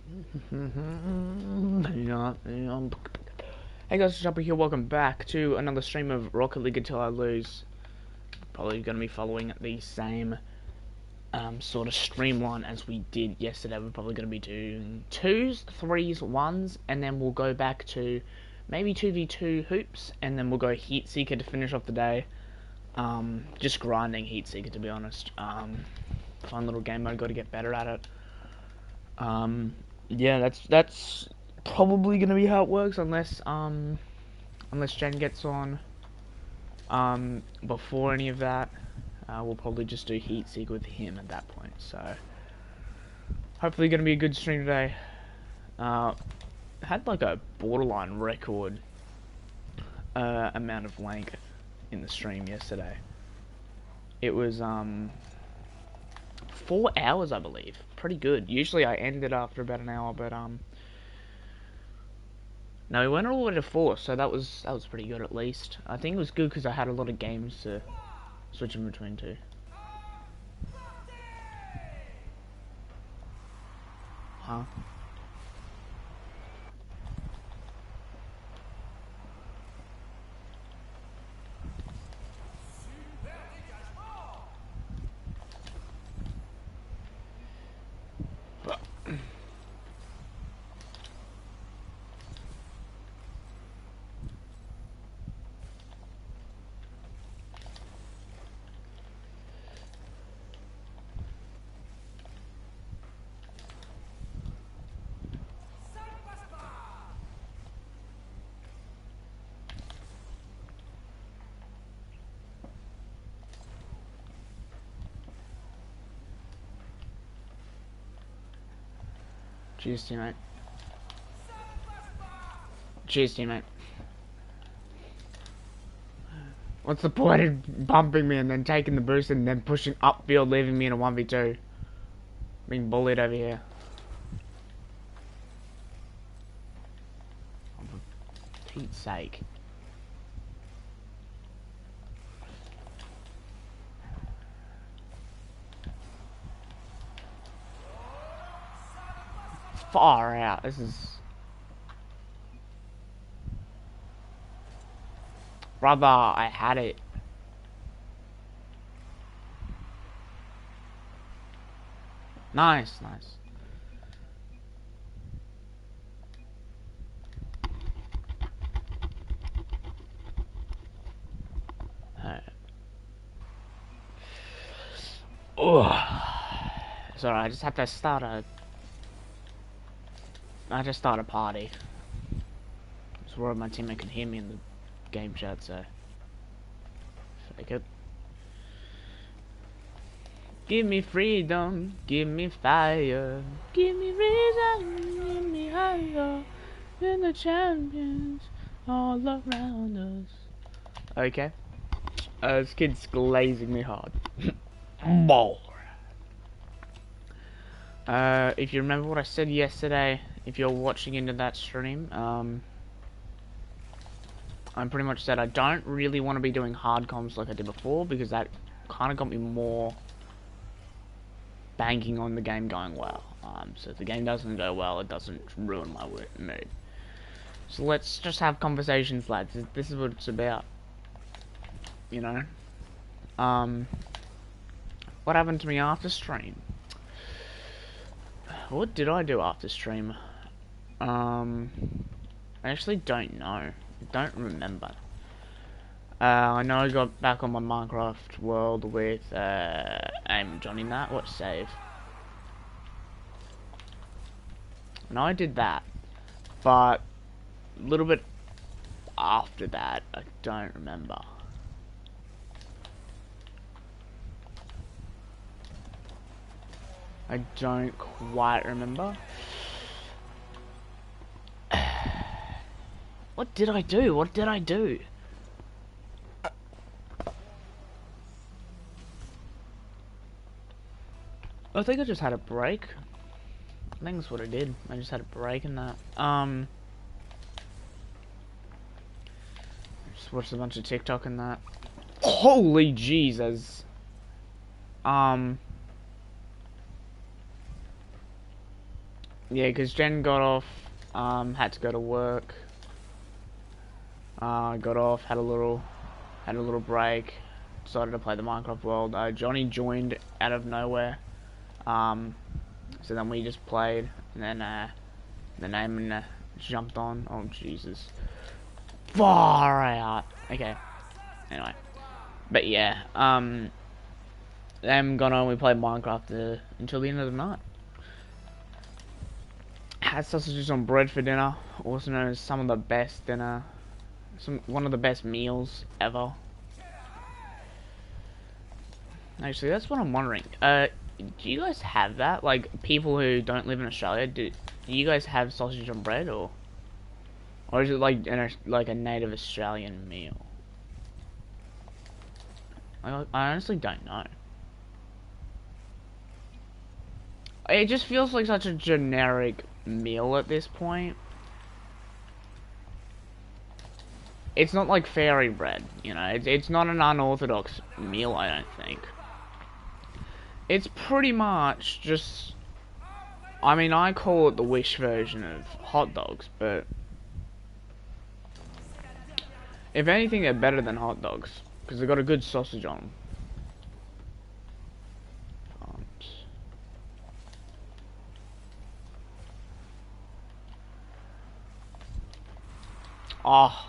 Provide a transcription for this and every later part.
Hey guys, Jumper here, welcome back to another stream of Rocket League Until I Lose. Probably going to be following the same sort of streamline as we did yesterday. We're probably going to be doing 2s, 3s, 1s, and then we'll go back to maybe 2v2 hoops, and then we'll go Heat Seeker to finish off the day. Just grinding Heat Seeker, to be honest. Fun little game mode, got to get better at it. Yeah, that's probably gonna be how it works, unless Jen gets on before any of that. We'll probably just do Heat Seek with him at that point. So hopefully gonna be a good stream today. Had like a borderline record amount of length in the stream yesterday. It was 4 hours, I believe. Pretty good. Usually I ended after about an hour, but no, we went all the way to 4, so that was pretty good at least. I think it was good because I had a lot of games to switch in between two. Huh? Cheers, teammate. Cheers, teammate. What's the point of bumping me and then taking the boost and then pushing upfield, leaving me in a 1v2? Being bullied over here. Oh, for Pete's sake. Far out. This is... Brother, I had it. Nice, nice. Sorry, I just have to start a... I just start a party. So where my teammate can hear me in the game chat, so... Fake it. Give me freedom, give me fire, give me reason, give me higher, than the champions all around us. Okay. This kid's glazing me hard. Ball. If you remember what I said yesterday, if you're watching into that stream, I pretty much said I don't really want to be doing hard comms like I did before, because that kind of got me more banking on the game going well. So if the game doesn't go well, it doesn't ruin my mood. So let's just have conversations, lads. This is what it's about. You know? What happened to me after stream? What did I do after stream? I actually don't know. I don't remember. I know I got back on my Minecraft world with Aim Johnny Nat. What save? And I did that, but a little bit after that, I don't remember. I don't quite remember. What did I do? What did I do? I think I just had a break. I think that's what I did. I just had a break in that. Just watched a bunch of TikTok and that. Holy Jesus. Yeah, because Jen got off, had to go to work. Got off, had a little break. Decided to play the Minecraft world. Johnny joined out of nowhere. So then we just played, and then the name jumped on. Oh Jesus, far out. Okay. Anyway, but yeah, then gone on. We played Minecraft until the end of the night. Had sausages on bread for dinner, also known as some of the best dinner, one of the best meals ever. Actually, that's what I'm wondering. Do you guys have that? Like, people who don't live in Australia, do you guys have sausage on bread, or is it like a native Australian meal? I honestly don't know. It just feels like such a generic meal at this point. It's not like fairy bread, you know. It's not an unorthodox meal, I don't think. It's pretty much just... I mean, I call it the Wish version of hot dogs, but... if anything, they're better than hot dogs, because they've got a good sausage on them. Oh.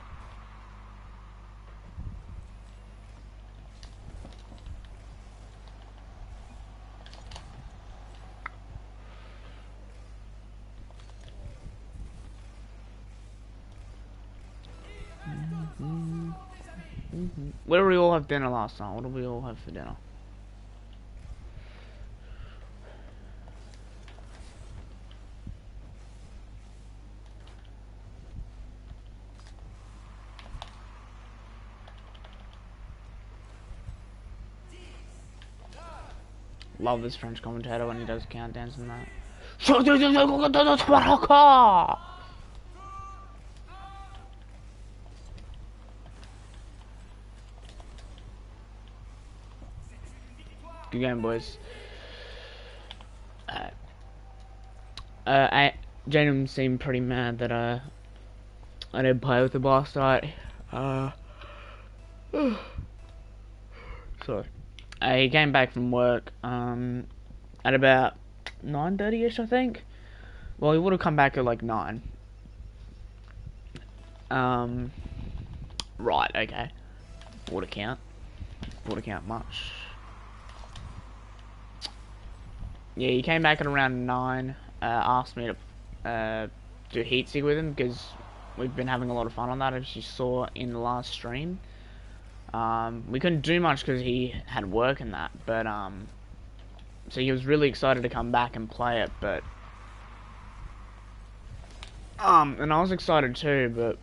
Where did we all have dinner last night? What did we all have for dinner? Love this French commentator when he does countdowns and that. Good game, boys. Janum seemed pretty mad that I didn't play with the last night. Sorry. He came back from work at about 9:30ish, I think. Well, he would have come back at like 9. Right, okay. Water count much. Yeah, he came back at around 9. Asked me to do Heatsig with him because we've been having a lot of fun on that, as you saw in the last stream. We couldn't do much because he had work and that, but so he was really excited to come back and play it, but and I was excited too, but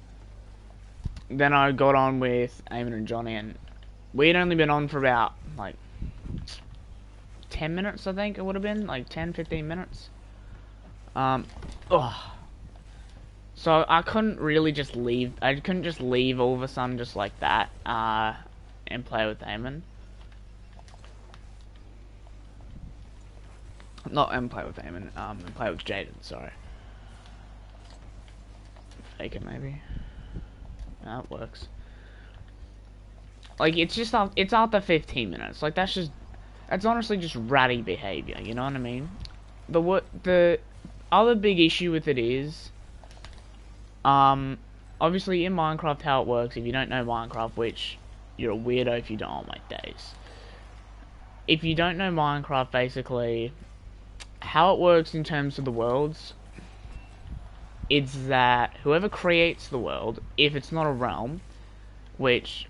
then I got on with Eamon and Johnny, and we had only been on for about like 10 minutes, I think it would have been, like 10-15 minutes. So I couldn't really just leave. I couldn't just leave all of a sudden just like that and play with Eamon. Not and play with Eamon, and play with Jaden, sorry. Fake it maybe. No, it works. Like, it's after 15 minutes. Like, that's honestly just ratty behavior, you know what I mean? The other big issue with it is, obviously in Minecraft how it works, if you don't know Minecraft, which you're a weirdo if you don't, oh my days. If you don't know Minecraft, basically, how it works in terms of the worlds, it's that whoever creates the world, if it's not a realm, which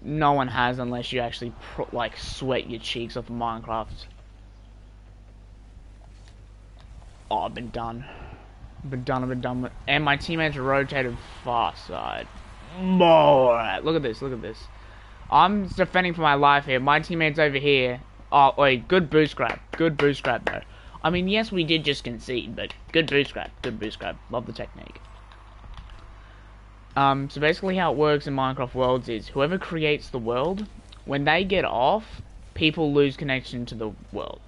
no one has unless you actually like sweat your cheeks off of Minecraft. Oh, I've been done. I've been done with, and my teammates rotated far side. Alright, look at this, I'm defending for my life here. My teammates over here. Oh, wait, good boost grab. Good boost grab, though. I mean, yes, we did just concede, but good boost grab. Good boost grab. Love the technique. So basically how it works in Minecraft Worlds is whoever creates the world, when they get off, people lose connection to the world.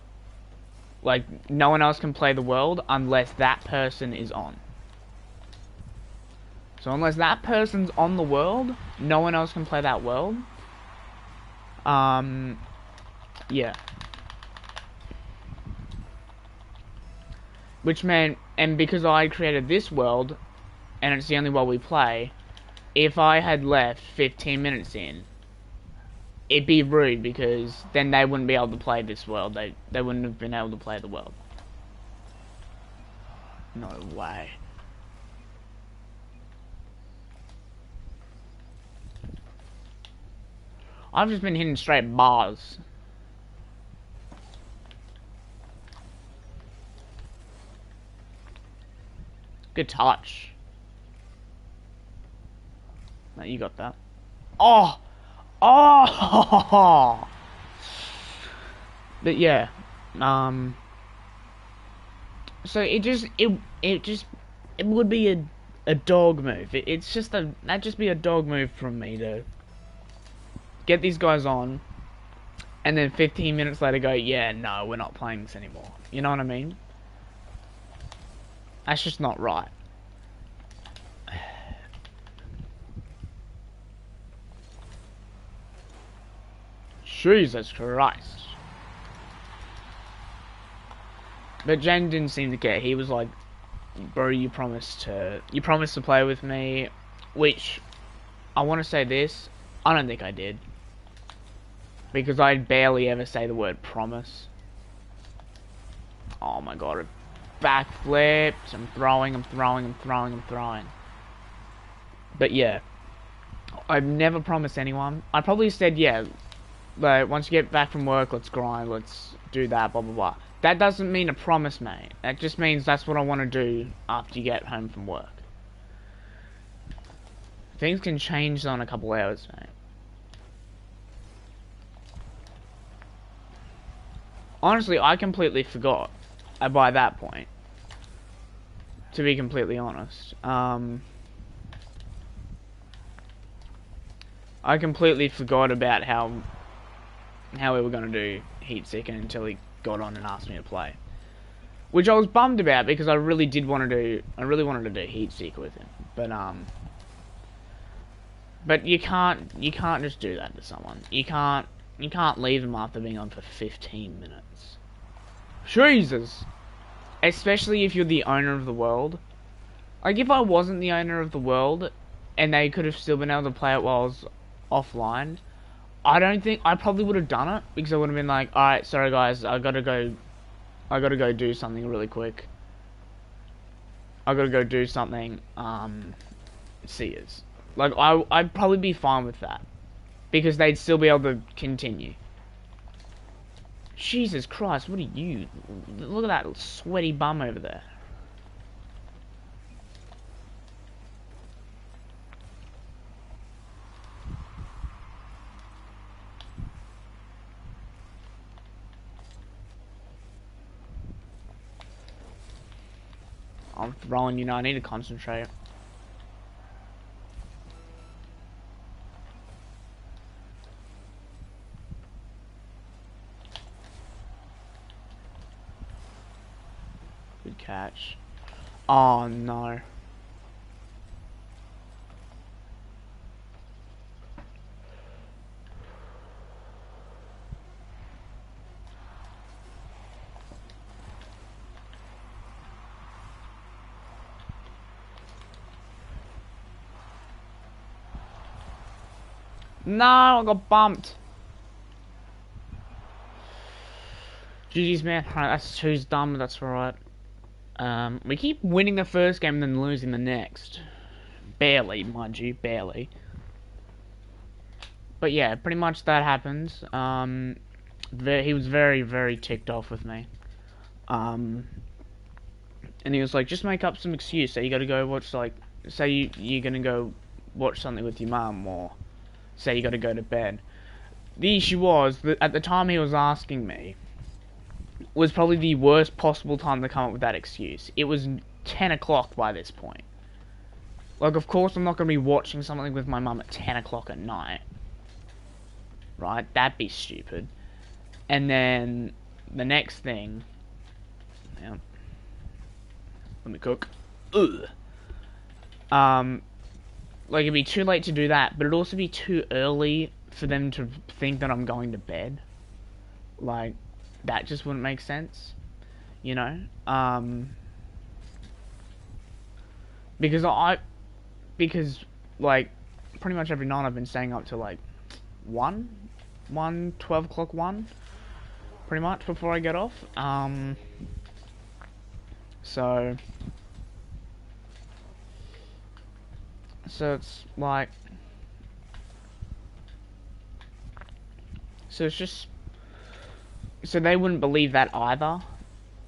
Like, no one else can play the world unless that person is on. So unless that person's on the world, no one else can play that world. Yeah. Which meant, and because I created this world, and it's the only world we play, if I had left 15 minutes in, it'd be rude, because then they wouldn't be able to play this world. They wouldn't have been able to play the world. No way. I've just been hitting straight bars. Good touch. No, you got that. Oh! Oh! But yeah. So it would be a dog move. That'd just be a dog move from me to get these guys on, and then 15 minutes later go, yeah, no, we're not playing this anymore. You know what I mean? That's just not right. Jesus Christ. But Jen didn't seem to care. He was like, bro, you promised to play with me, which, I want to say this, I don't think I did. Because I barely ever say the word promise. Oh my god, backflips, I'm throwing. But yeah, I've never promised anyone. I probably said, yeah, like, once you get back from work, let's grind, let's do that, blah blah blah. That doesn't mean a promise, mate. That just means that's what I want to do after you get home from work. Things can change on a couple hours, mate. Honestly, I completely forgot by that point. To be completely honest. I completely forgot about how we were going to do Heatseeker until he got on and asked me to play. Which I was bummed about, because I really wanted to do Heatseeker with him. But you can't just do that to someone. You can't leave them after being on for 15 minutes. Jesus! Especially if you're the owner of the world. Like, if I wasn't the owner of the world, and they could have still been able to play it while I was offline, I probably would have done it, because I would have been like, alright, sorry guys, I gotta go do something really quick. I gotta go do something, see yous. Like, I'd probably be fine with that, because they'd still be able to continue. Jesus Christ, what are you? Look at that sweaty bum over there. I'm throwing, I need to concentrate. Good catch. Oh no. No, I got bumped. GG's, man. That's two's dumb, but that's alright. We keep winning the first game and then losing the next. Barely, mind you, barely. But yeah, pretty much that happens. He was very, very ticked off with me. And he was like, just make up some excuse. Say you gotta go watch, like, say you're gonna go watch something with your mum, or say you gotta go to bed. The issue was that at the time he was asking me was probably the worst possible time to come up with that excuse. It was 10 o'clock by this point. Like, of course I'm not going to be watching something with my mum at 10 o'clock at night. Right? That'd be stupid. And then, the next thing Yeah. Let me cook. Ugh. Like, it'd be too late to do that, but it'd also be too early for them to think that I'm going to bed. Like, that just wouldn't make sense. You know? Because, like, pretty much every night I've been staying up to, like, 12 o'clock, 1, pretty much, before I get off. So it's like, so it's just, so they wouldn't believe that either.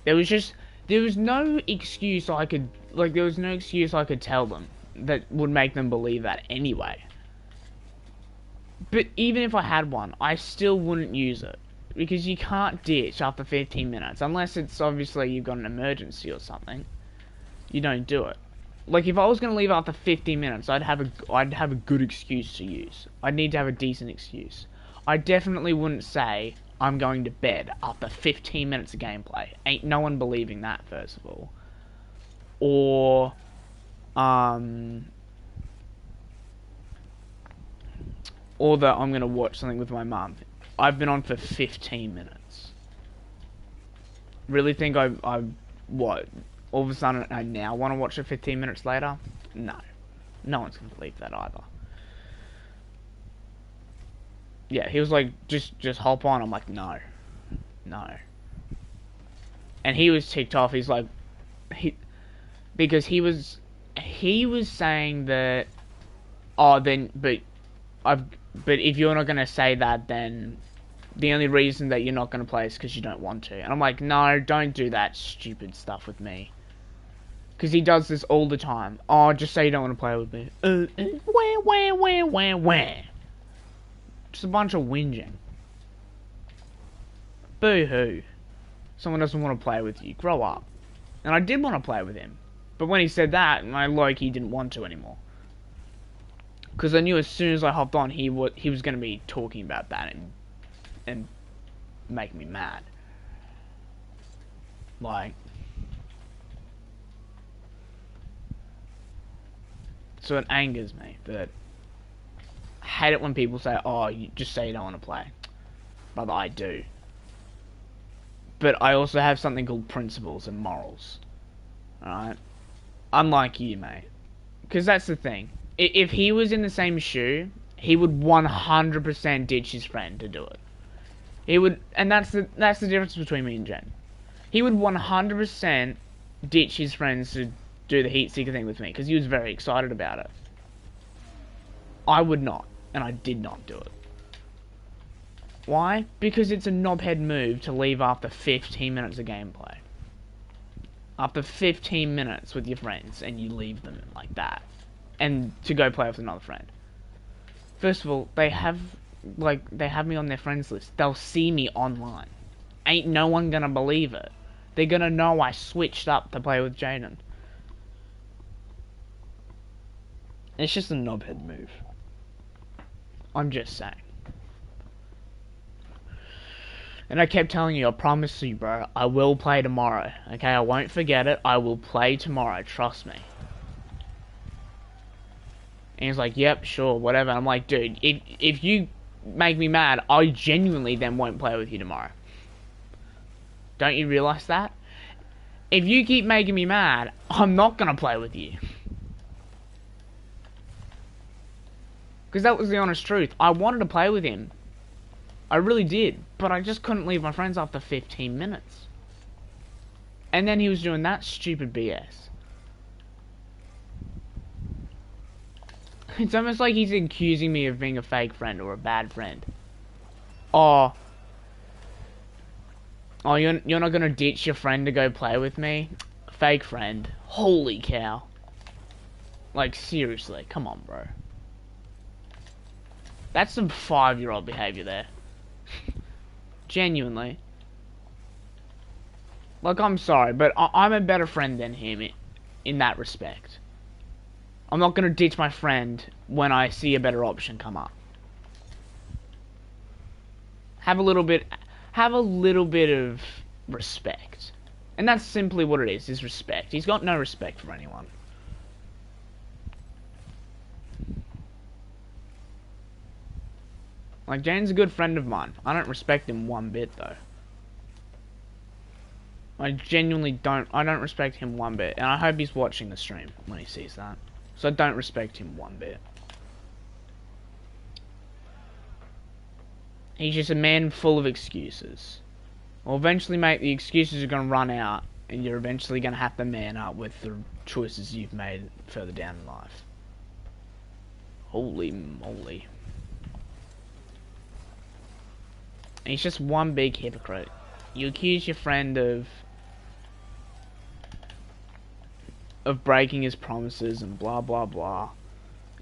There was no excuse I could, like, there was no excuse I could tell them that would make them believe that anyway. But even if I had one, I still wouldn't use it. Because you can't ditch after 15 minutes. Unless it's obviously you've got an emergency or something. You don't do it. Like, if I was going to leave after 15 minutes, I'd have a good excuse to use. I'd need to have a decent excuse. I definitely wouldn't say, I'm going to bed after 15 minutes of gameplay. Ain't no one believing that, first of all. Or, or that I'm going to watch something with my mum. I've been on for 15 minutes. Really think what? All of a sudden I now want to watch it 15 minutes later? No. No one's going to believe that either. Yeah, he was like, just hop on. I'm like, no. No. And he was ticked off. He's like, because he was saying that, oh, then, but if you're not going to say that, then the only reason that you're not going to play is because you don't want to. And I'm like, no, don't do that stupid stuff with me. Because he does this all the time. Oh, just say you don't want to play with me. Where. Just a bunch of whinging. Boo-hoo. Someone doesn't want to play with you. Grow up. And I did want to play with him. But when he said that, I low-key didn't want to anymore. Because I knew as soon as I hopped on, he was going to be talking about that and making me mad. Like, so it angers me that I hate it when people say, oh, you just say you don't want to play. But I do. But I also have something called principles and morals. Alright? Unlike you, mate. Because that's the thing. If he was in the same shoe, he would 100% ditch his friend to do it. He would, and that's the difference between me and Jen. He would 100% ditch his friends to do the heat seeker thing with me, because he was very excited about it. I would not, and I did not do it. Why? Because it's a knobhead move to leave after 15 minutes of gameplay. After 15 minutes with your friends, and you leave them like that. And to go play with another friend. First of all, they have me on their friends list. They'll see me online. Ain't no one gonna believe it. They're gonna know I switched up to play with Jaden. It's just a knobhead move. I'm just saying. And I kept telling you, I promise you, bro, I will play tomorrow. Okay, I won't forget it. I will play tomorrow, trust me. And he's like, yep, sure, whatever. And I'm like, dude, if you make me mad, I genuinely then won't play with you tomorrow. Don't you realize that? If you keep making me mad, I'm not gonna play with you. Because that was the honest truth. I wanted to play with him. I really did. But I just couldn't leave my friends after 15 minutes. And then he was doing that stupid BS. It's almost like he's accusing me of being a fake friend or a bad friend. Oh, you're not gonna ditch your friend to go play with me? Fake friend. Holy cow. Like, seriously, come on, bro. That's some 5-year-old behavior there. Genuinely. Like, I'm sorry, but I'm a better friend than him in that respect. I'm not gonna ditch my friend when I see a better option come up. Have a little bit of respect. And that's simply what it is respect. He's got no respect for anyone. Like, Jane's a good friend of mine. I don't respect him one bit, though. I genuinely don't. I don't respect him one bit. And I hope he's watching the stream when he sees that. So I don't respect him one bit. He's just a man full of excuses. Well, eventually, mate, the excuses are going to run out. And you're eventually going to have to man up with the choices you've made further down in life. Holy moly. And he's just one big hypocrite. You accuse your friend of breaking his promises and blah blah blah.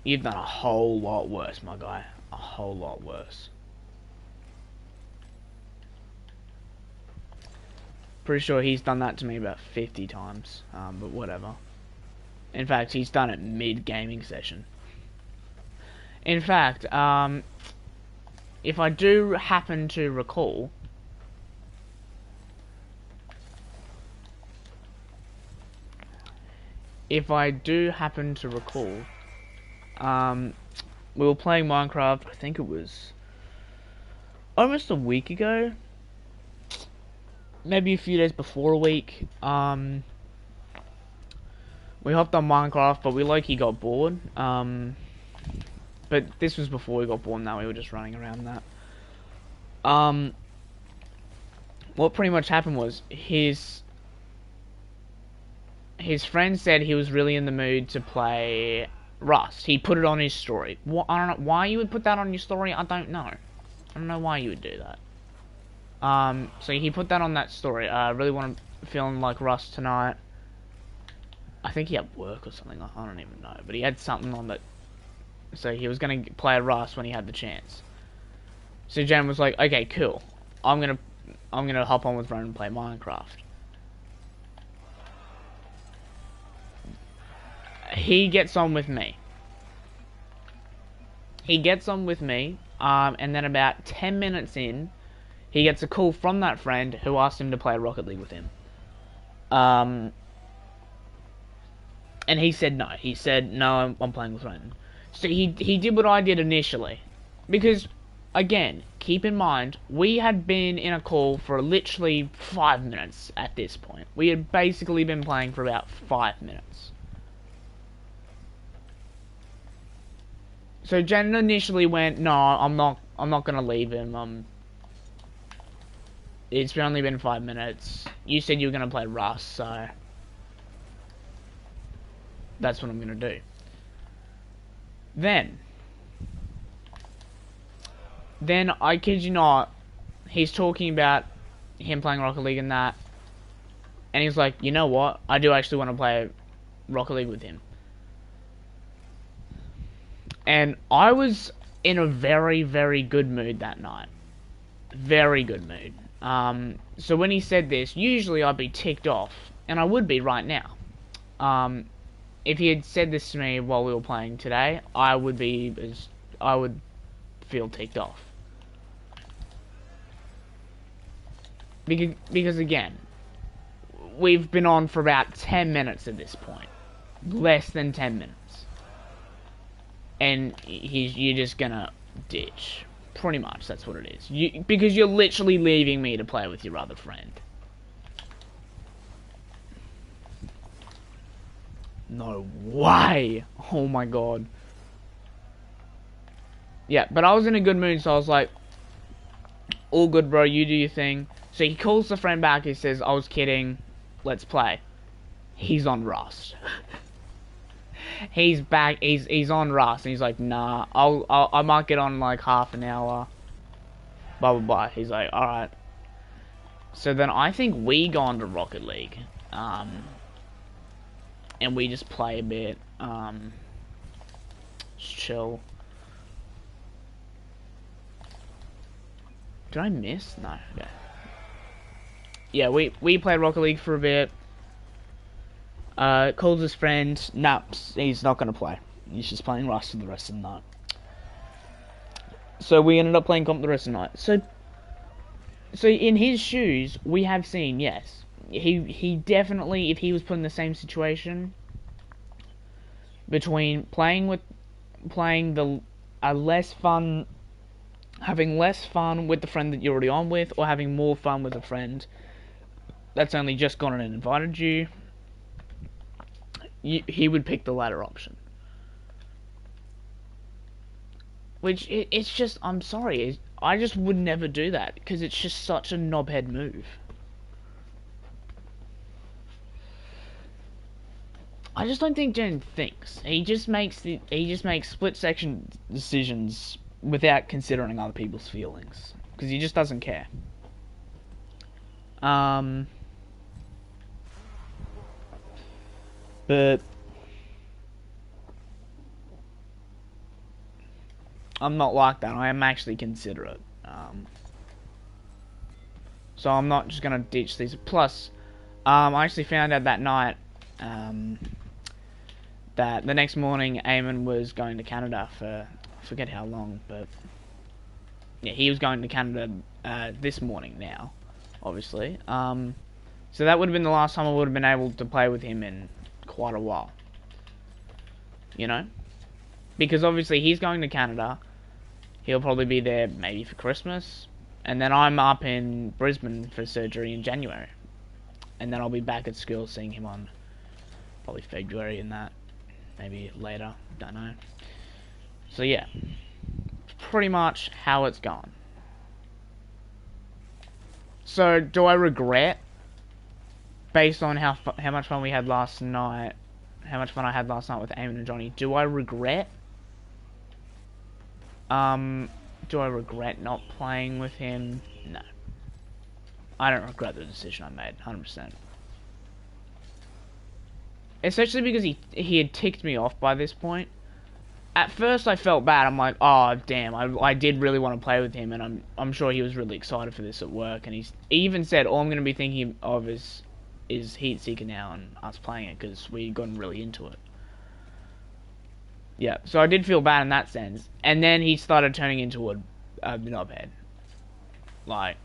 You've done a whole lot worse, my guy. A whole lot worse. Pretty sure he's done that to me about 50 times, but whatever. In fact, he's done it mid-gaming session. In fact, if I do happen to recall, we were playing Minecraft, I think it was almost a week ago, maybe a few days before a week. We hopped on Minecraft, but we low-key got bored. But this was before we got bored, now we were just running around that. What pretty much happened was, his friend said he was really in the mood to play Rust. He put it on his story. I don't know why you would put that on your story. I don't know. I don't know why you would do that. So he put that on that story. I really want to feeling like Rust tonight. I think he had work or something. I don't even know. But he had something on that. So he was gonna play Rust when he had the chance. So Jen was like, "Okay, cool. I'm gonna hop on with Ron and play Minecraft." He gets on with me. And then about 10 minutes in, he gets a call from that friend who asked him to play Rocket League with him. And he said no. He said, "No, I'm playing with Ron." So he did what I did initially. Because, again, keep in mind, we had been in a call for literally 5 minutes at this point. We had basically been playing for about 5 minutes. So Jen initially went, "No, I'm not gonna leave him. It's only been 5 minutes. You said you were gonna play Rust, so that's what I'm gonna do." Then I kid you not, he's talking about him playing Rocket League and that, and he's like, "You know what? I do actually want to play Rocket League with him." And I was in a very, very good mood that night. Very good mood. So when he said this, usually I'd be ticked off, and I would be right now. If he had said this to me while we were playing today, I would feel ticked off. Because again, we've been on for about 10 minutes at this point. Less than 10 minutes. And you're just gonna ditch. Pretty much, that's what it is. Because you're literally leaving me to play with your other friend. No way! Oh my god. Yeah, but I was in a good mood, so I was like, "All good, bro, you do your thing." So he calls the friend back, he says, "I was kidding, let's play." He's on Rust. He's back, he's on Rust, and he's like, "Nah, I might get on like half an hour, blah blah blah." He's like, "Alright." So then I think we go on to Rocket League, and we just play a bit, just chill. Did I miss? No, okay. Yeah, we played Rocket League for a bit. Calls his friend. Nah, he's not gonna play. He's just playing Rust for the rest of the night. So we ended up playing comp the rest of the night. So in his shoes, we have seen, yes, he definitely, if he was put in the same situation between playing a less fun, having less fun with the friend that you're already on with, or having more fun with a friend that's only just gone and invited you, he would pick the latter option. Which, it's just, I'm sorry, I just would never do that, because it's just such a knobhead move. I just don't think Jen thinks. He just makes split-second decisions without considering other people's feelings, because he just doesn't care. But I'm not like that. I am actually considerate. So I'm not just gonna ditch these. Plus, I actually found out that night that the next morning Eamon was going to Canada for, I forget how long, but yeah, he was going to Canada this morning now, obviously. So that would have been the last time I would have been able to play with him in quite a while. You know? Because obviously he's going to Canada. He'll probably be there maybe for Christmas. And then I'm up in Brisbane for surgery in January. And then I'll be back at school seeing him on probably February and that. Maybe later. Don't know. So yeah. Pretty much how it's gone. So do I regret, based on how much fun we had last night, how much fun I had last night with Eamon and Johnny, do I regret not playing with him? No. I don't regret the decision I made, 100%. Especially because he had ticked me off by this point. At first I felt bad. I'm like, oh damn, I did really want to play with him, and I'm sure he was really excited for this at work, and he even said all I'm going to be thinking of is Heatseeker now and us playing it, because we gotten really into it. Yeah, so I did feel bad in that sense. And then he started turning into a knobhead. Like,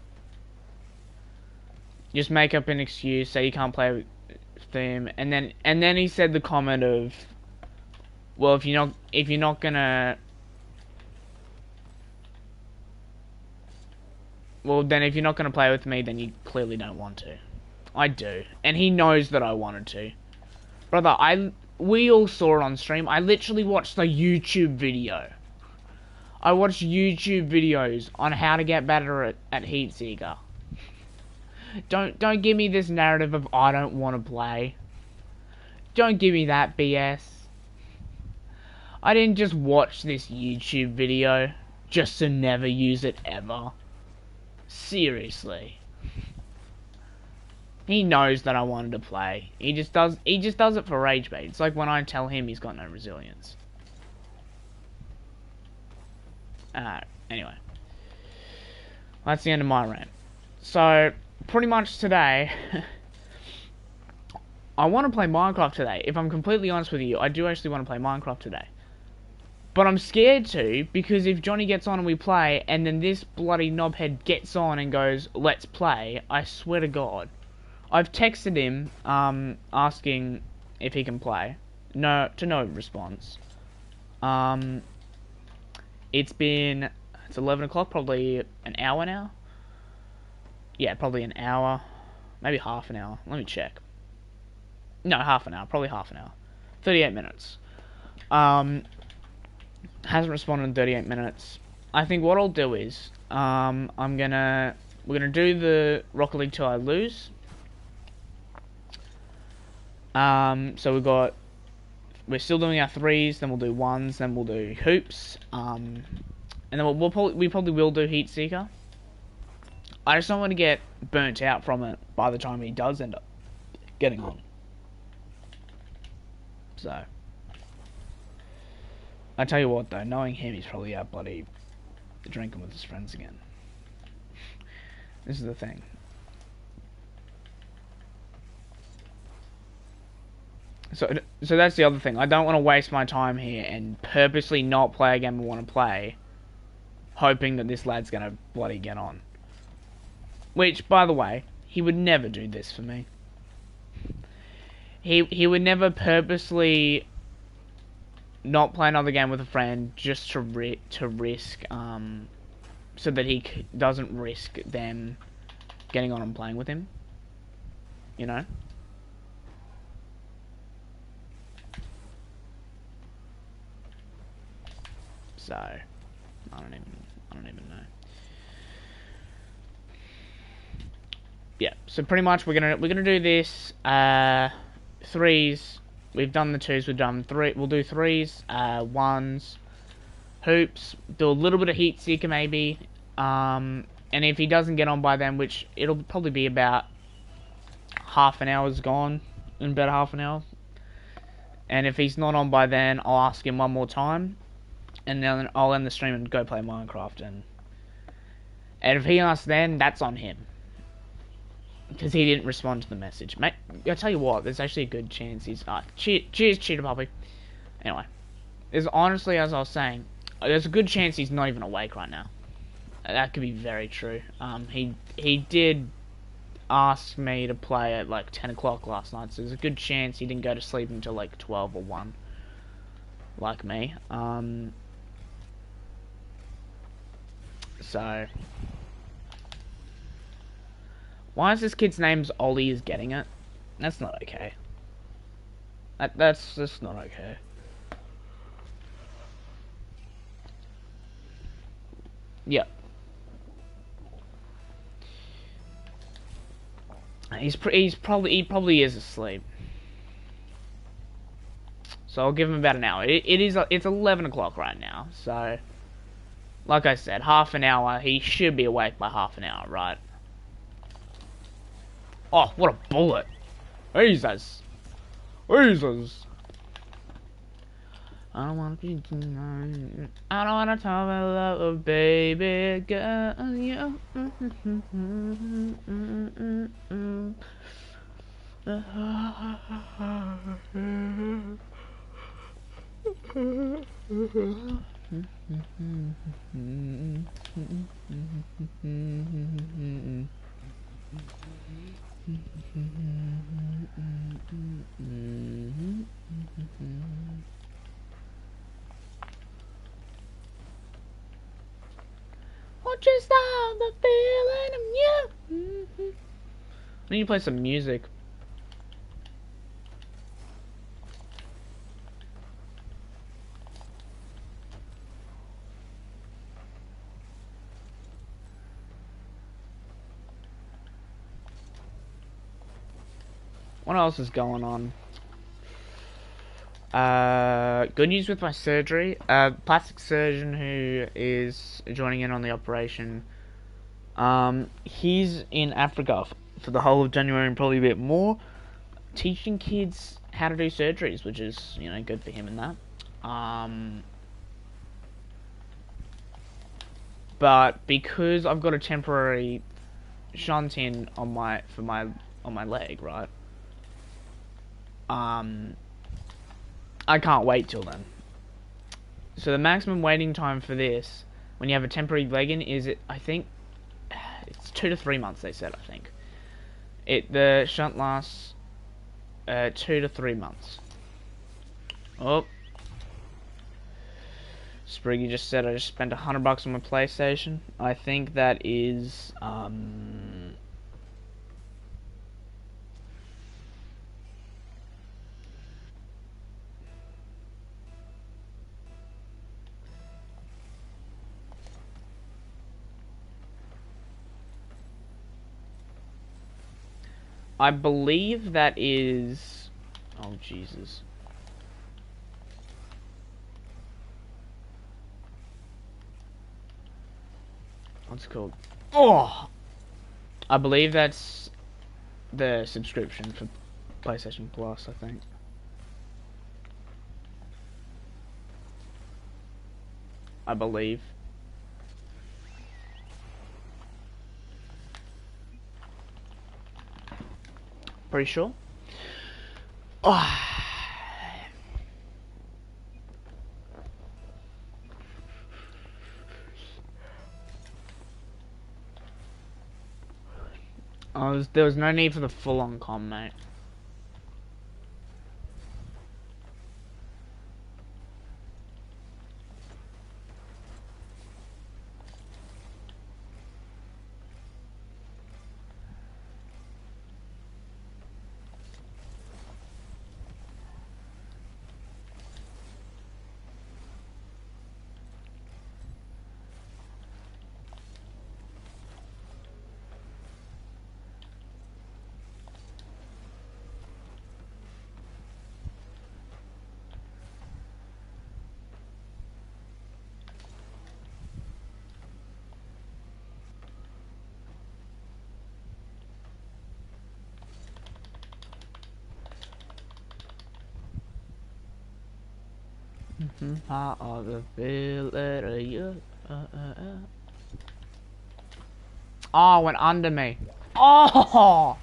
just make up an excuse, say you can't play with him, and then he said the comment of, well, if you're not gonna, well then if you're not gonna play with me, then you clearly don't want to. I do, and he knows that I wanted to. Brother, we all saw it on stream. I literally watched the YouTube video. I watched YouTube videos on how to get better at Heatseeker. Don't give me this narrative of I don't want to play. Don't give me that BS. I didn't just watch this YouTube video just to never use it ever. Seriously. He knows that I wanted to play. He just does it for rage bait. It's like when I tell him he's got no resilience. Anyway. That's the end of my rant. So, pretty much today, I want to play Minecraft today. If I'm completely honest with you, I do actually want to play Minecraft today. But I'm scared to, because if Johnny gets on and we play, and then this bloody knobhead gets on and goes, let's play, I swear to God. I've texted him, asking if he can play. No response. It's 11 o'clock, probably an hour now. Yeah, probably an hour. Maybe half an hour. Let me check. No, half an hour. Probably half an hour. 38 minutes. Hasn't responded in 38 minutes. I think what I'll do is, we're gonna do the Rocket League till I lose. So we're still doing our threes, then we'll do ones, then we'll do hoops, and then we probably will do Heatseeker. I just don't want to get burnt out from it by the time he does end up getting on. So, I tell you what though, knowing him, he's probably out bloody drinking with his friends again. This is the thing. So that's the other thing. I don't want to waste my time here and purposely not play a game I want to play, hoping that this lad's gonna bloody get on. Which, by the way, He would never do this for me. He would never purposely not play another game with a friend just to risk so that he doesn't risk them getting on and playing with him. You know? So I don't even know. Yeah, so pretty much we're gonna do this threes. We've done the twos, we've done three, we'll do threes, ones, hoops, do a little bit of heat seeker maybe. And if he doesn't get on by then, which it'll probably be about half an hour's gone, in about half an hour. And if he's not on by then, I'll ask him one more time, and then I'll end the stream and go play Minecraft. And if he asks then, that's on him, because he didn't respond to the message. Mate, I'll tell you what, there's actually a good chance he's... cheers, Cheetah Puppy. Anyway, there's honestly, as I was saying, there's a good chance he's not even awake right now. That could be very true. He did ask me to play at like 10 o'clock last night, so there's a good chance he didn't go to sleep until like 12 or 1, like me. So... why is this kid's name's Ollie is getting it? That's not okay. That's just not okay. Yep. He probably is asleep. So I'll give him about an hour. It's 11 o'clock right now, so like I said, half an hour. He should be awake by half an hour, right? Oh, what a bullet! Jesus! Jesus! I don't wanna be tonight. I don't wanna talk about love, baby girl. You. What just stop the feeling of you? I need to play some music. What else is going on? Good news with my surgery. Plastic surgeon who is joining in on the operation. He's in Africa for the whole of January and probably a bit more, teaching kids how to do surgeries, which is, you know, good for him and that. But because I've got a temporary shunt in on my leg, right? I can't wait till then. So the maximum waiting time for this, when you have a temporary leg in, is I think it's 2 to 3 months. They said, I think the shunt lasts 2 to 3 months. Oh, Spriggy just said I just spent $100 on my PlayStation. I think that is I believe that is... oh, Jesus. What's it called? Oh! I believe that's the subscription for PlayStation Plus, I think. I believe. Pretty sure. Oh. There was no need for the full-on com, mate. Part of the village. Oh, went under me. Oh!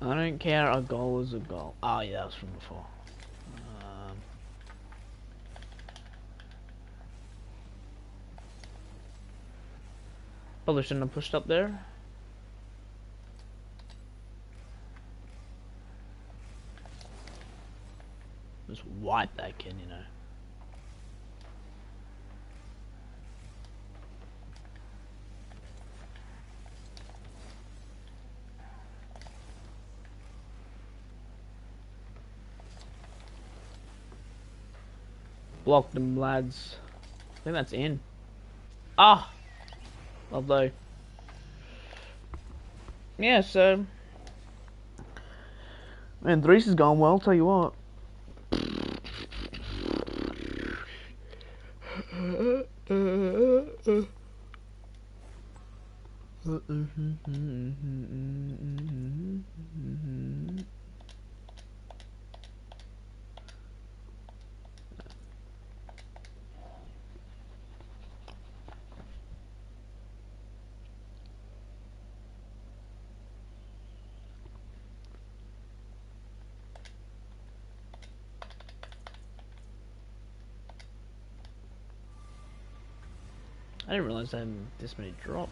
I don't care, a goal is a goal. Oh yeah, that was from before. Probably shouldn't have pushed up there. Just wipe that kid, you know. Block them, lads. I think that's in. Ah! Lovely. Yeah, so... Man, Threes has gone well, tell you what. I didn't realize I had this many drops.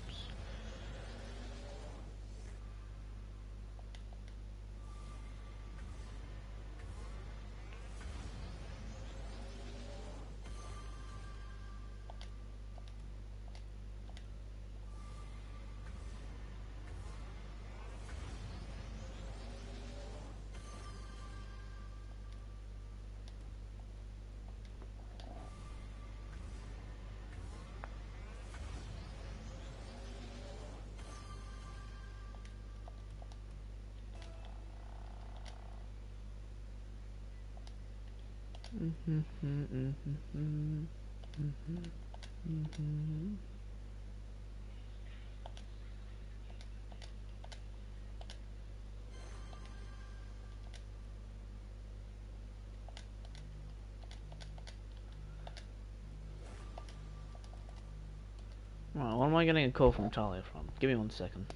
Right, what am I getting a call from Talia from? Give me 1 second.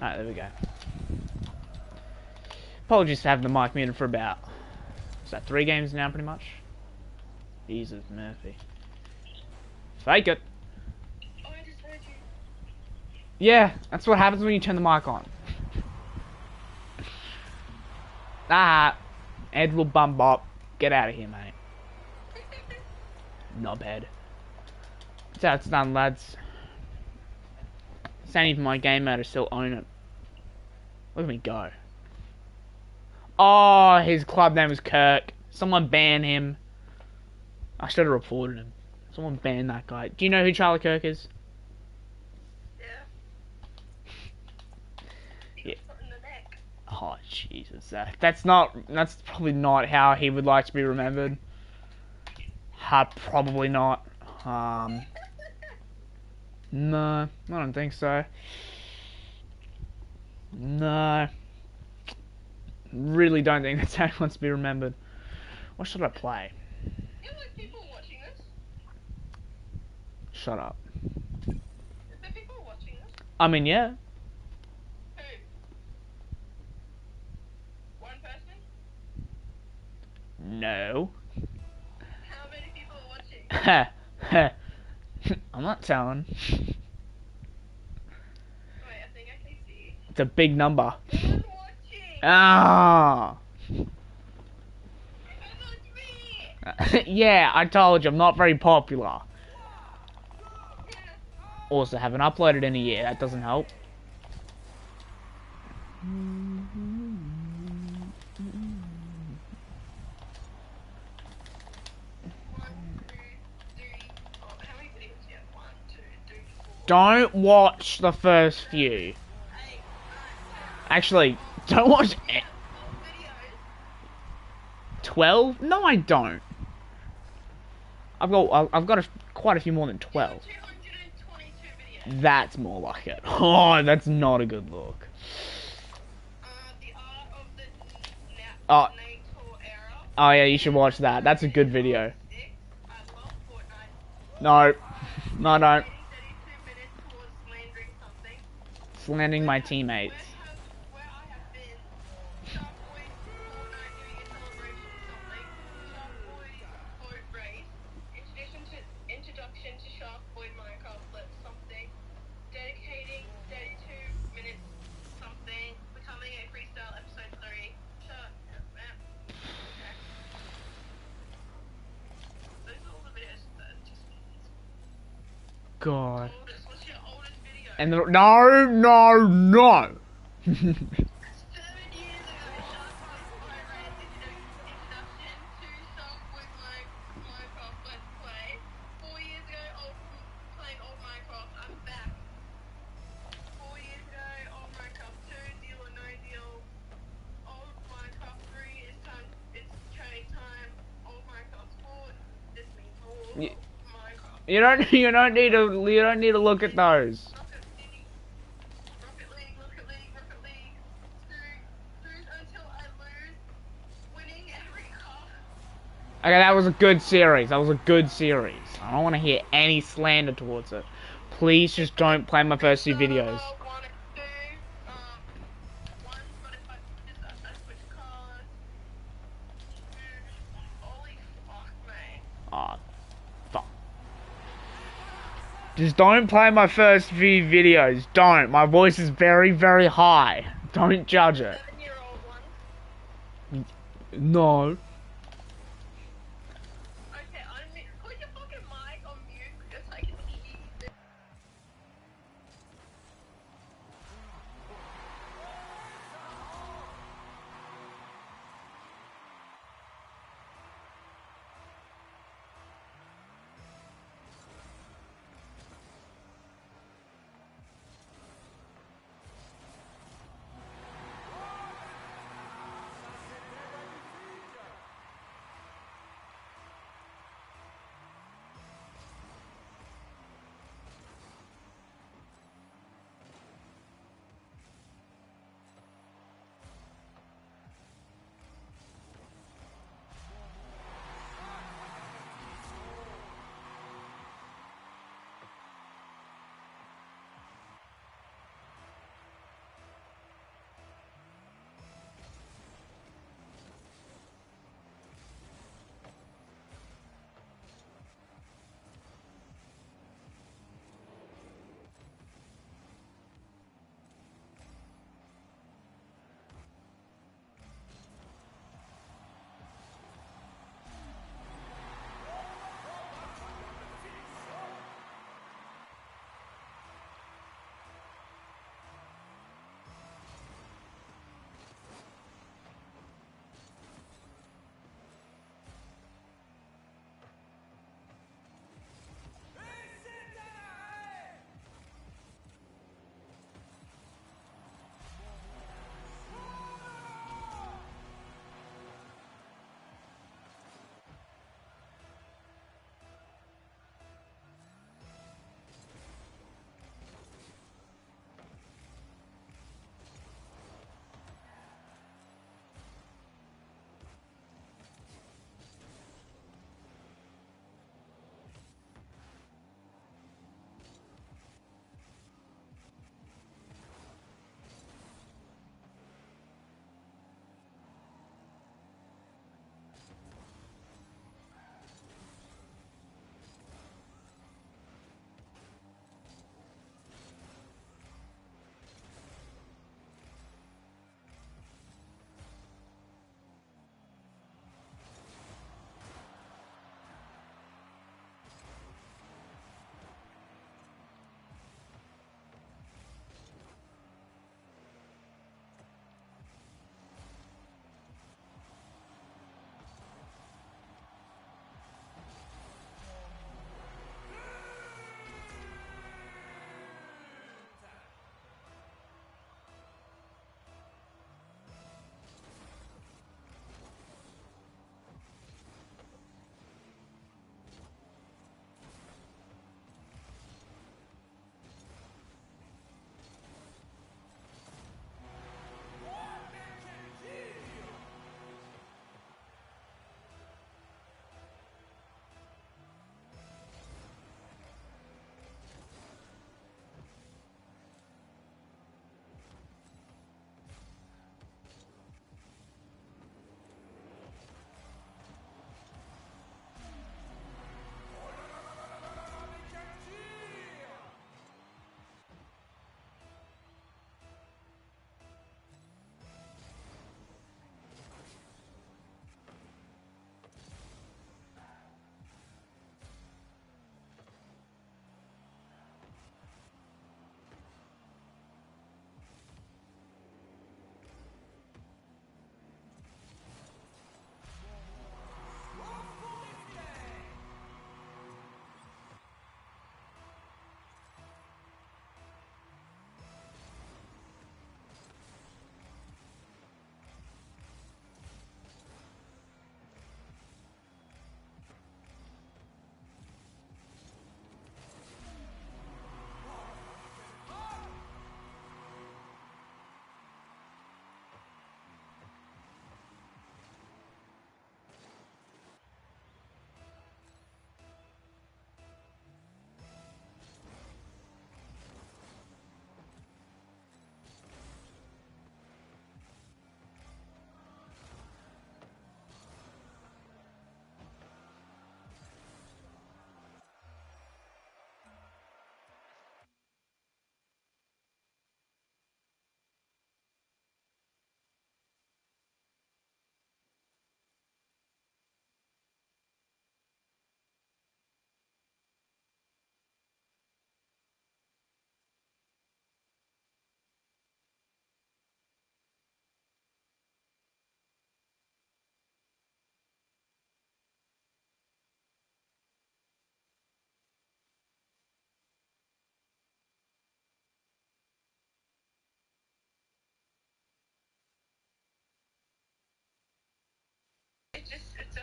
Alright, there we go. Apologies for having the mic muted for about, is that 3 games now pretty much? Jesus, Murphy. Fake it. Oh, I just heard you. Yeah, that's what happens when you turn the mic on. Ah, Ed will bum bop. Get out of here, mate. Knobhead. That's how it's done, lads. It's not even my game mode, I still own it. Look at me go. Oh, his club name was Kirk. Someone ban him. I should have reported him. Someone ban that guy. Do you know who Charlie Kirk is? Yeah. In the neck. Oh, Jesus. That's probably not how he would like to be remembered. Probably not. No, I don't think so. No. Really don't think that's how he wants to be remembered. What should I play? You like people watching this? Shut up. Is there people watching this? I mean, yeah. Who? One person? No. How many people are watching? I'm not telling. Wait, I think I can see. It's a big number. No one's watching! Ah. That's me! Yeah, I told you, I'm not very popular. Also, haven't uploaded in a year. That doesn't help. Don't watch the first few. Actually, don't watch 12? No, I don't. I've got quite a few more than 12. 222 videos. That's more like it. Oh, that's not a good look. The art of the Oh. NATO era. Oh yeah, you should watch that. That's a good video. I love Fortnite. No, no, I don't. 32 minutes towards slandering something. Slandering my teammates. Where I have been, Shark Boy Fortnite New Year celebration something. Shark Boy boat race. Introduction to Shark Boy Minecraft Let's something. Dedicating 32 minutes something. Becoming a freestyle episode 3. Shut up, man. Okay. Those are all the videos that just God. oldest. What's your oldest video? And no. 7 years ago, Shark Boy Race introduction to Shark Boy Minecraft Let's Play. 4 years ago, playing old Minecraft. I'm back. 4 years ago, old Minecraft 2, Deal or No Deal. Old Minecraft 3 is time. It's training time. Old Minecraft 4. This means more. Minecraft. You don't need to look at those. Rocket League. Snooze until I lose. Winning every cup. Okay, that was a good series. I don't want to hear any slander towards it. Please just don't play my first few videos. 1 and 2. One's got if I switch cars. Holy fuck, mate. Oh, fuck. Just don't play my first few videos. Don't. My voice is very, very high. Don't judge it. 7-year-old one. No. Okay, put your fucking mic on mute because I can hear you.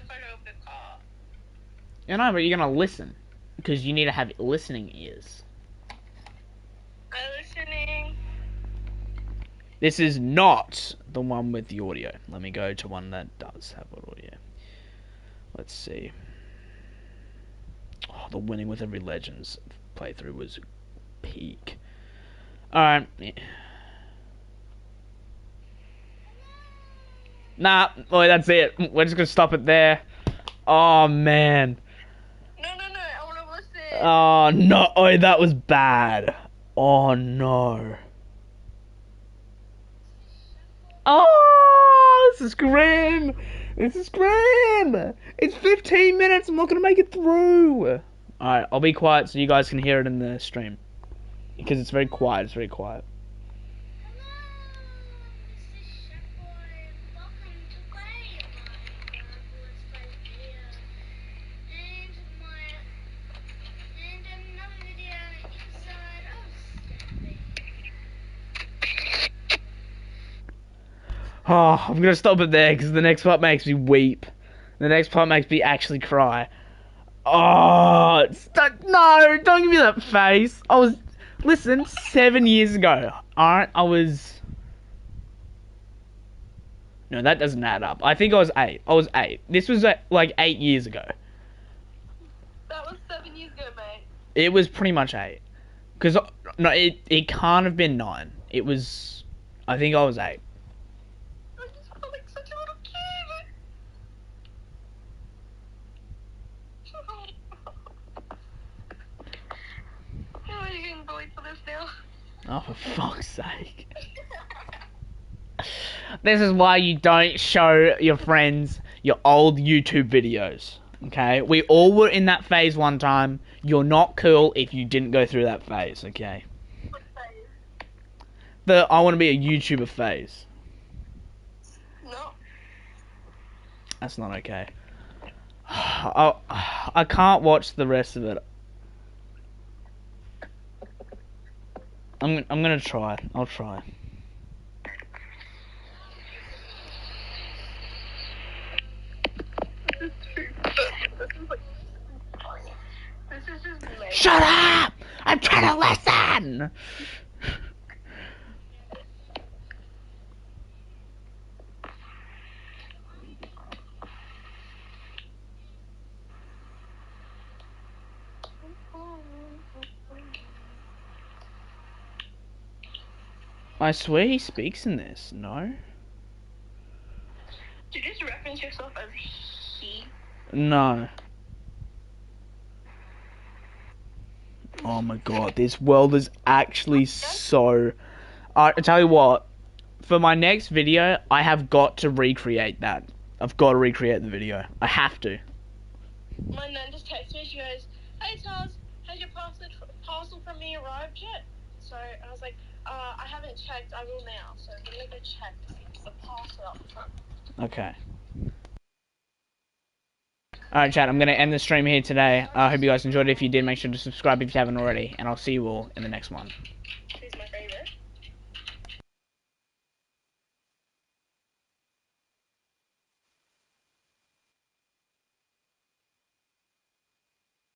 photo of the car. You know, but you're gonna listen because you need to have listening ears. I'm listening. This is not the one with the audio. Let me go to one that does have audio. Let's see. Oh, the Winning with Every Legends playthrough was peak. Alright. Nah, boy, that's it. We're just gonna stop it there. Oh, man. No, I want to listen. Oh, no. Oh, that was bad. Oh, no. Oh, this is grim. This is grim. It's 15 minutes. I'm not going to make it through. Alright, I'll be quiet so you guys can hear it in the stream. Because it's very quiet. It's very quiet. Oh, I'm going to stop it there because the next part makes me weep. The next part makes me actually cry. Oh, no, don't give me that face. Listen, 7 years ago. Alright, no, that doesn't add up. I think I was 8. I was 8. This was like 8 years ago. That was 7 years ago, mate. It was pretty much 8. Because, no, it can't have been 9. It was, I think I was 8. I just felt like such a little kid. How are you getting bullied for this now? Oh, for fuck's sake. This is why you don't show your friends your old YouTube videos. Okay? We all were in that phase one time. You're not cool if you didn't go through that phase, okay? What phase? The I want to be a YouTuber phase. No. That's not okay. I can't watch the rest of it. I'm gonna try. I'll try. This is just lame. Shut up! I'm trying to listen! I swear he speaks in this, no? Did you just reference yourself as he? No. Oh my god, this world is actually so... I tell you what, for my next video, I have got to recreate that. I've got to recreate the video. I have to. My nan just texted me, she goes, "Hey Taz, has your parcel from me arrived yet?" So I was like, I haven't checked, I will now. So I'm gonna go check to see if the parcel out front. Okay. Alright chat, I'm going to end the stream here today. I hope you guys enjoyed it. If you did, make sure to subscribe if you haven't already. And I'll see you all in the next one.